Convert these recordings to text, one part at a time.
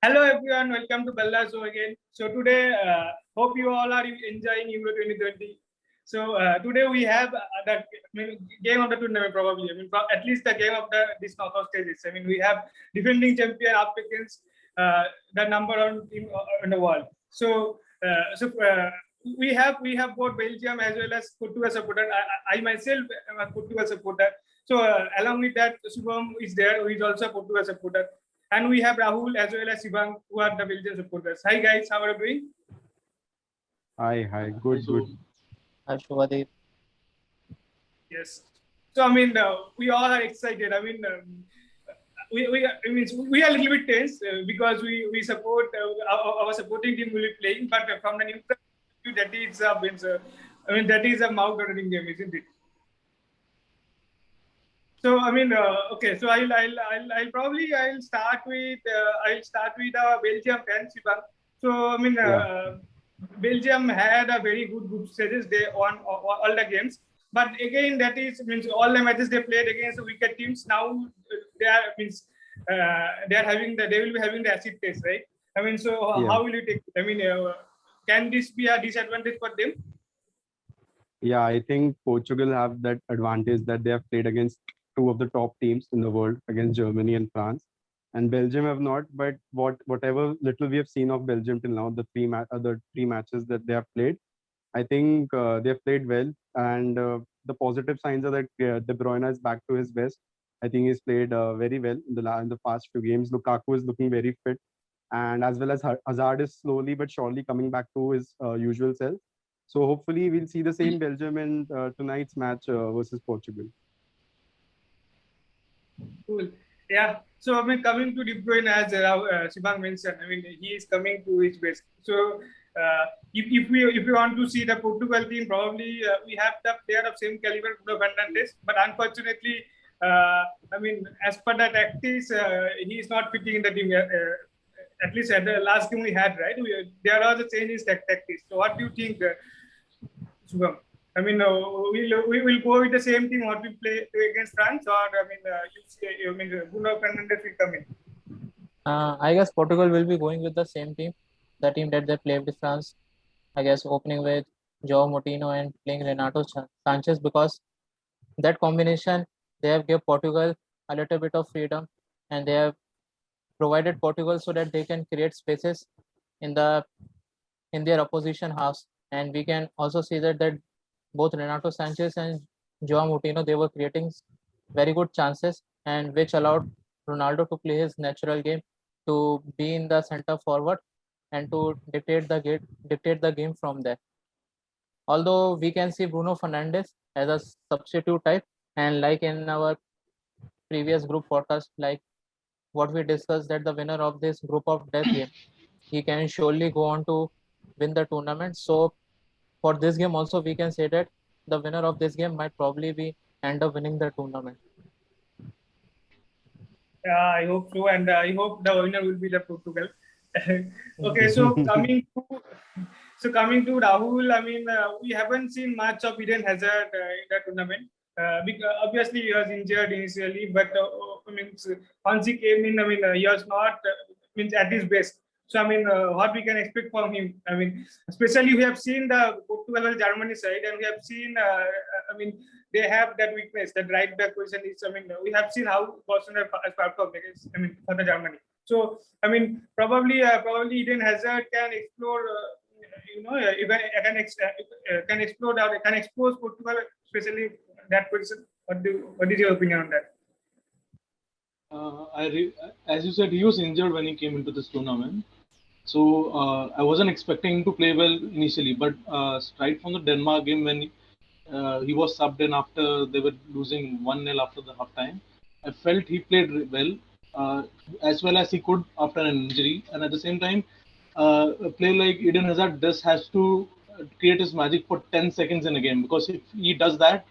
Hello everyone, welcome to Bella Show again. So today, hope you all are enjoying Euro 2020. So today we have game of the tournament probably. At least the game of this knockout stages. We have defending champion up against the number one team in the world. We have both Belgium as well as Portugal supporter. I myself am a Portugal supporter. So along with that, Shubham is there, who is also a Portugal supporter. And we have Rahul as well as Shivang, who are the Belgian supporters. Hi guys, how are you doing? Hi, good. Hi, Shubhadeep. Yes. So we all are excited. We are a little bit tense because we support our supporting team will be playing, but from the neutral view, that is a mouth-watering game, isn't it? So okay. So I'll probably start with Belgium fan Shivang. So Belgium had a very good group stages. They won all the games, but again means all the matches they played against weaker teams. Now they will be having the acid test, right? How will you take it? Can this be a disadvantage for them? Yeah, I think Portugal have that advantage that they have played against two of the top teams in the world, against Germany and France. And Belgium have not, but whatever little we have seen of Belgium till now, the three matches that they have played, I think they have played well. And the positive signs are that De Bruyne is back to his best. I think he's played very well in the past few games. Lukaku is looking very fit, and as well as Hazard is slowly but surely coming back to his usual self. So hopefully we'll see the same Belgium in tonight's match versus Portugal. Cool. Yeah. So coming to De Bruyne, as Shivang mentioned, he is coming to his best. So if we want to see the Portugal team, probably we have the player of same caliber, Bruno Fernandes. But unfortunately, as per the tactics, he is not fitting in the team. At least at the last game we had, right? There are the changes tactics. So what do you think, Shubham? We will go with the same team what we play against France, or Bruno Fernandes will come in. I guess Portugal will be going with the same team, the team that they played with France. I guess opening with Joao Moutinho and playing Renato Sanchez, because that combination, they have given Portugal a little bit of freedom, and they have provided Portugal so that they can create spaces in their opposition halves. And we can also see that both Renato Sanchez and Joao Moutinho, they were creating very good chances, and which allowed Ronaldo to play his natural game, to be in the center forward and to dictate the game from there. Although we can see Bruno Fernandes as a substitute type, and like in our previous group podcast, like what we discussed, that the winner of this group of death game, he can surely go on to win the tournament. So for this game also, we can say that the winner of this game might probably be end up winning the tournament. Yeah, I hope so, and I hope the winner will be the Portugal. Okay, so coming to Rahul, we haven't seen much of Eden Hazard in the tournament. Because obviously he was injured initially, but once he came in, he was not at his best. So what we can expect from him? Especially we have seen the Portugal Germany side, and we have seen they have that weakness. That right back position is. We have seen how Barcelona has performed against. For the Germany. So probably Eden Hazard can explore. Can explore that. Can expose Portugal, especially that position. What is your opinion on that? As you said, he was injured when he came into this tournament. So I wasn't expecting him to play well initially, but right from the Denmark game, when he was subbed in after they were losing 1-0 after the halftime, I felt he played as well as he could after an injury. And at the same time, a player like Eden Hazard has to create his magic for 10 seconds in a game, because if he does that,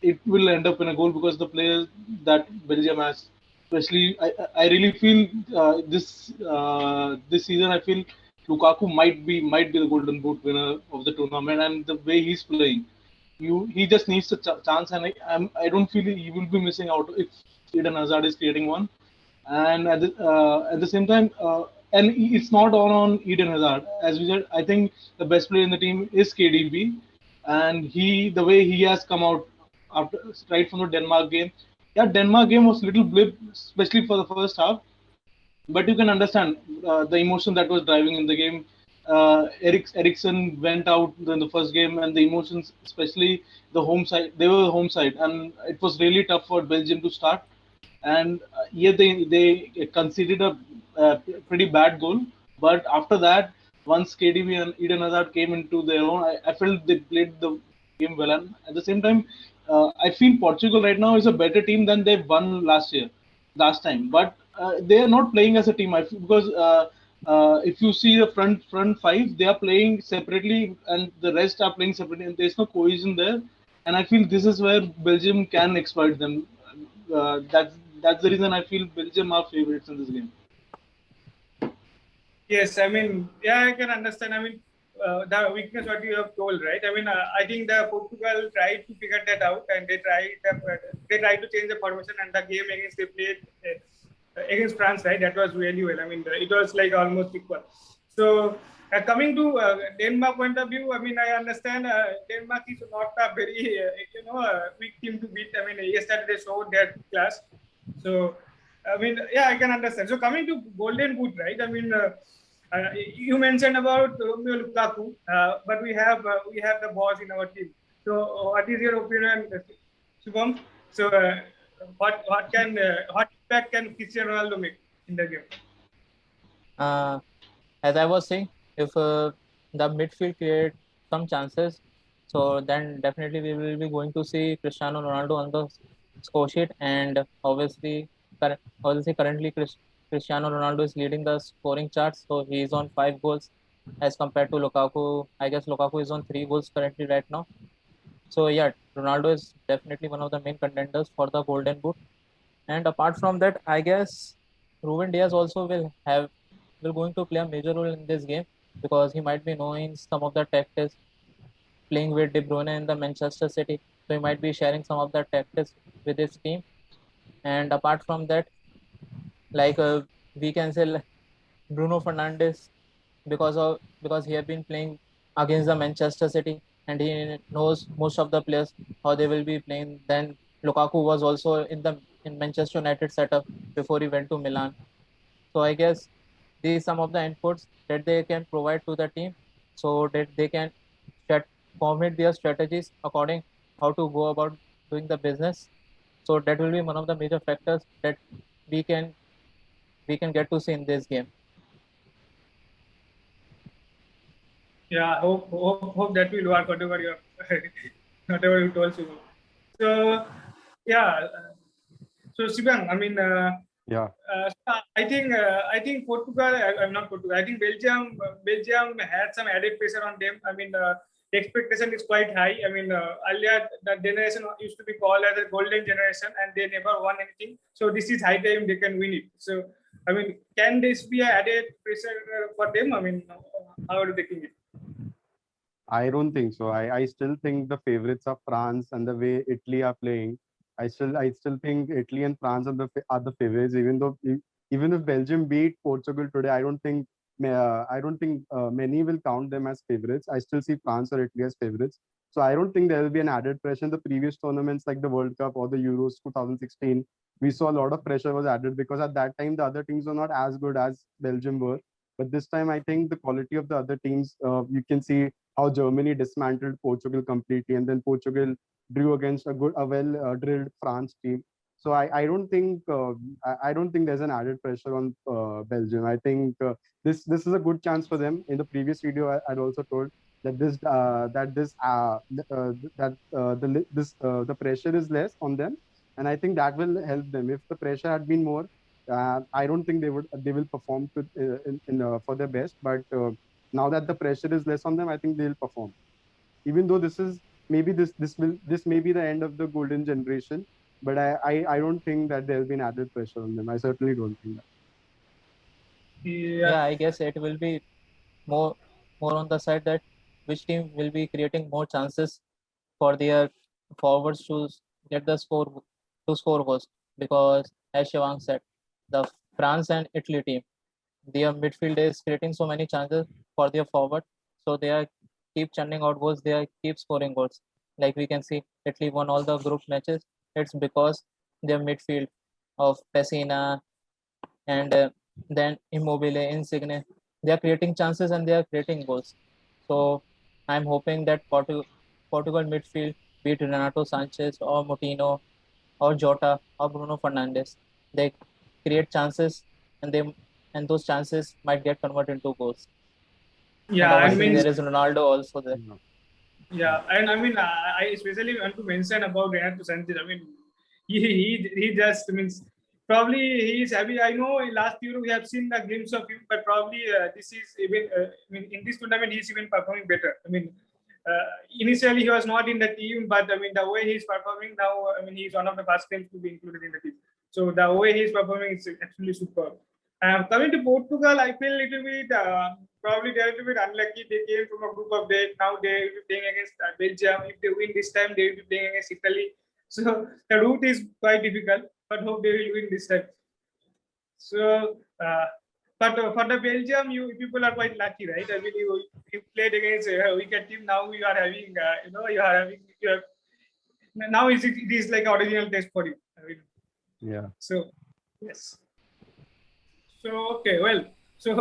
it will end up in a goal, because the players that Belgium has, especially, I really feel this season, I feel Lukaku might be the Golden Boot winner of the tournament, and the way he's playing, he just needs a chance, and I don't feel he will be missing out if Eden Hazard is creating one. And at the same time, and it's not all on Eden Hazard. As we said, I think the best player in the team is KDB, and the way he has come out after right from the Denmark game. Yeah, Denmark game was a little blip, especially for the first half, but you can understand the emotion that was driving in the game. Ericsson went out in the first game, and the emotions, especially the home side, they were the home side, and it was really tough for Belgium to start. And yeah, they conceded a pretty bad goal. But after that, once KDB and Eden Hazard came into their own, I felt they played the game well. And at the same time, I feel Portugal right now is a better team than they won last time. But they are not playing as a team. I feel, because if you see the front five, they are playing separately, and the rest are playing separately, and there's no cohesion there. And I feel this is where Belgium can exploit them. That's the reason I feel Belgium are favorites in this game. Yes, I mean, yeah, I can understand. I mean, the weakness what you have told, right? I mean, I think the Portugal tried to figure that out, and they tried to change the formation, and the game against they played against France, right? That was really well. I mean, it was like almost equal. So coming to Denmark point of view, I mean, I understand Denmark is not a very weak team to beat. I mean, yesterday they showed their class. So I mean, yeah, I can understand. So coming to Golden Boot, right? I mean, you mentioned about Romelu Lukaku, but we have the boss in our team. So what is your opinion, Shubham? So what impact can Cristiano Ronaldo make in the game? As I was saying, if the midfield create some chances, so then definitely we will be going to see Cristiano Ronaldo on the score sheet, and obviously currently Cristiano Ronaldo is leading the scoring charts, so he is on 5 goals as compared to Lukaku. I guess Lukaku is on 3 goals currently right now. So yeah, Ronaldo is definitely one of the main contenders for the Golden Boot. And apart from that, I guess Ruben Diaz also will going to play a major role in this game, because he might be knowing some of the tactics, playing with De Bruyne in the Manchester City. So he might be sharing some of the tactics with his team. And apart from that, like we can say Bruno Fernandes, because he have been playing against the Manchester City, and he knows most of the players how they will be playing. Then Lukaku was also in Manchester United setup before he went to Milan. So I guess these some of the inputs that they can provide to the team, so that they can formulate their strategies according how to go about doing the business. So that will be one of the major factors that we can get to see in this game. Yeah, hope that will work. Whatever you whatever you told, Shubham. So yeah. So Shivang, I mean, Yeah. I think Portugal, I'm not Portugal. I think Belgium had some added pressure on them. I mean, the expectation is quite high. I mean, earlier the generation used to be called as a golden generation, and they never won anything. So this is high time they can win it. So I mean, can this be an added pressure for them? I mean, how are they thinking it? I don't think so. I still think the favorites are France, and the way Italy are playing, I still think Italy and France are the favorites. Even if Belgium beat Portugal today, I don't think many will count them as favorites. I still see France or Italy as favorites. So I don't think there will be an added pressure in the previous tournaments like the World Cup or the Euros 2016. We saw a lot of pressure was added because at that time the other teams were not as good as Belgium were. But this time, I think the quality of the other teams, you can see how Germany dismantled Portugal completely, and then Portugal drew against a well drilled France team. So I don't think there's an added pressure on Belgium. I think this is a good chance for them. In the previous video, I'd also told that the pressure is less on them, and I think that will help them. If the pressure had been more, I don't think they will perform for their best. But now that the pressure is less on them, I think they'll perform. Even though this may be the end of the golden generation, but I don't think that there'll be an added pressure on them. I certainly don't think that. Yeah, I guess it will be more on the side that which team will be creating more chances for their forwards to get the score goals, because as Shivang said, the France and Italy team, their midfield is creating so many chances for their forward, so they are keep churning out goals. They are keep scoring goals. Like we can see, Italy won all the group matches. It's because their midfield of Pessina and then Immobile, Insigne, they are creating chances and they are creating goals. So I'm hoping that Portugal midfield, be it Renato Sanchez or Moutinho or Jota or Bruno Fernandes, they create chances and those chances might get converted into goals. And Yeah, I obviously mean, there is Ronaldo also there. Yeah. yeah, and I mean, I especially want to mention about Renato Sanchez. I mean, he just means probably he is happy. I know in last year we have seen the glimpse of him, but probably this is even I mean in this tournament he's even performing better. I mean, initially he was not in the team, but I mean the way he's performing now, I mean he's one of the first names to be included in the team. So the way he's performing is actually superb. Coming to Portugal, I feel a little bit probably they're a little bit unlucky. They came from a group of death. Now they will be playing against Belgium. If they win this time, they will be playing against Italy. So the route is quite difficult, but hope they will win this time. So, but for the Belgium, you people are quite lucky, right? I mean, you played against a weaker team. Now you are having, you have now it is like original test for you. I mean, Yeah. so yes. So okay, well, so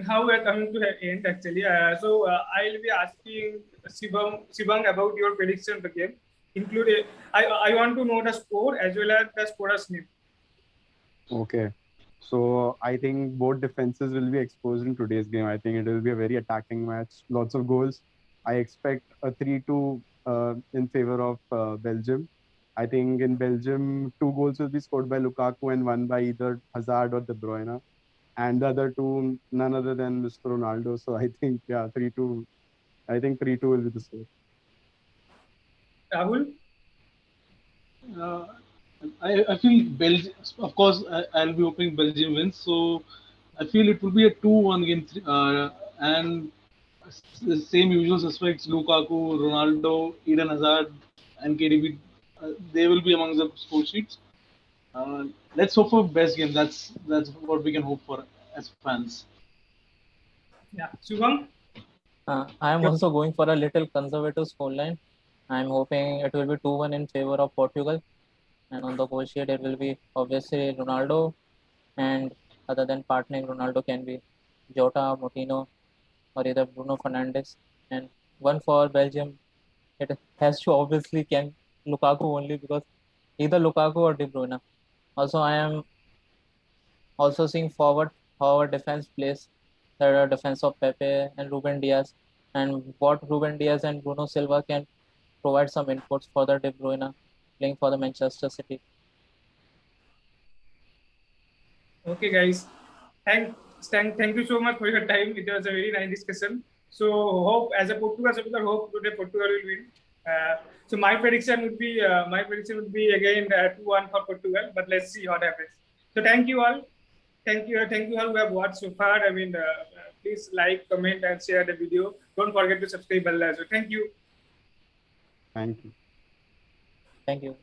now we are coming to the end actually. I'll be asking Sibang about your prediction of the game. Include I want to know the score as well as the scorer's name. Okay. So I think both defenses will be exposed in today's game. I think it will be a very attacking match. Lots of goals. I expect a 3-2 in favor of Belgium. I think in Belgium, 2 goals will be scored by Lukaku and one by either Hazard or De Bruyne. And the other two, none other than Mr. Ronaldo. So I think, yeah, 3-2. I think 3-2 will be the score. Rahul? I feel Belgium, of course, I'll be hoping Belgium wins. So I feel it will be a 2-1 game. And the same usual suspects Lukaku, Ronaldo, Eden Hazard, and KDB, they will be among the score sheets. Let's hope for best game. That's what we can hope for as fans. Yeah, Subham? I am also going for a little conservative scoreline. I'm hoping it will be 2-1 in favor of Portugal. And on the goal sheet, it will be obviously Ronaldo. And other than partnering, Ronaldo can be Jota, Moutinho, or either Bruno Fernandes. And one for Belgium, it has to obviously can Lukaku only because either Lukaku or De Bruyne. Also, I am also seeing forward how our defense plays, the defense of Pepe and Ruben Diaz, and what Ruben Diaz and Bruno Silva can provide some inputs for the De Bruyne playing for the Manchester City. Okay, guys. Thank you so much for your time. It was a very nice discussion. So hope as a Portugal supporter, hope today Portugal will win. So my prediction would be again 2-1 for Portugal. But let's see what happens. So thank you all. Thank you all who have watched so far. I mean, please like, comment, and share the video. Don't forget to subscribe as well. Thank you. Thank you. Thank you.